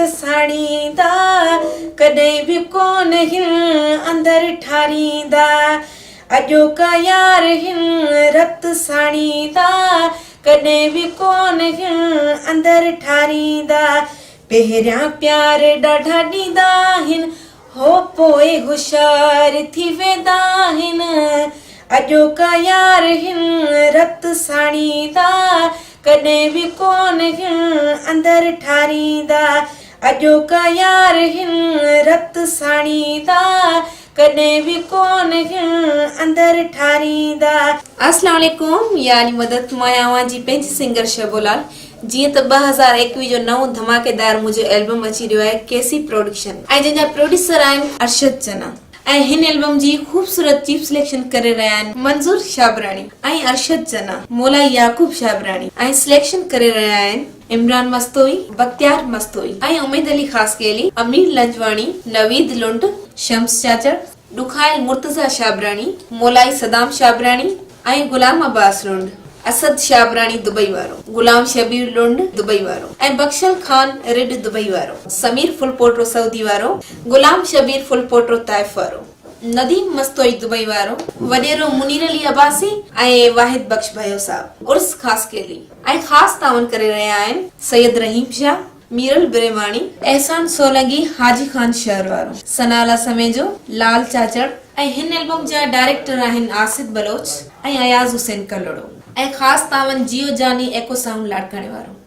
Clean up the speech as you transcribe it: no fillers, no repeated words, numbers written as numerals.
साड़ींदा कॾहिं बि कोन हिन अंदर ठारींदा अॼो का यार हिन रत साड़ींदा कॾहिं बि कोन हिन अंदर ठारींदा पहिरियां प्यार ॾाढा ॾींदा आहिनि हो पोइ होशियार थी वेंदा आहिनि अॼो का यार हिन रत साड़ींदा कॾहिं बि कोन हिन अंदर ठारींदा अॼो का यार हिन रत साड़ींदा कॾहिं बि कोन हिन अंदर ठारींदा। अस्सलाम वालेकुम यानी मदद मां जी पंहिंजी सिंगर शबोलाल जीअं त 2021 जो नओं धमाकेदार मुंहिंजो एल्बम अची रहियो आहे केसी प्रोडक्शन ऐं जंहिंजा प्रोड्यूसर आहिनि अरशद चना ऐं हिन एल्बम जी खूबसूरत चीफ सिलेक्शन करे रहिया आहिनि मंजूर शाबराणी ऐं अरशद चना मोलाई याकूब शाबराणी ऐं सिलेक्शन करे रहिया आहिनि इमरान मस्तोई बख्तियार मस्तोई ऐं उमेद अली खासकेली अमीर लंजवाणी नवीद लुंड शम्स चाचड़ डुखायल मुर्तजा शाबराणी मोलाई सदाम शाबराणी ऐं गुलाम अब्बास लुंड असद शाबराणी दुबई वारो गुलाम शबीर लुंड दुबई वारो ऐं बख्शल खान रिड दुबई वारो समीर फुलपोटो सऊदी वारो गुलाम शबीर फुलपोटो ताइफ वारो नदीम मस्तोई दुबई वारो वडेरो मुनीर अली अब्बासी ऐं वाहिद बख्श भयो साहब उर्स खासकेली ऐं ख़ासि तावन करे रहिया आहिनि सैयद रहीम शाह मीरल बिरेवाणी एहसान सोलंगी हाजी खान शहर वारो सनाला समेजो लाल चाचड़ ऐं हिन एल्बम जा डायरेक्टर आहिनि आसिफ बलोच ऐं अयाज हुसैन कलोड़ो ऐं ख़ासि तावन जियो जानी एको साउंड लाडकाणे वारो।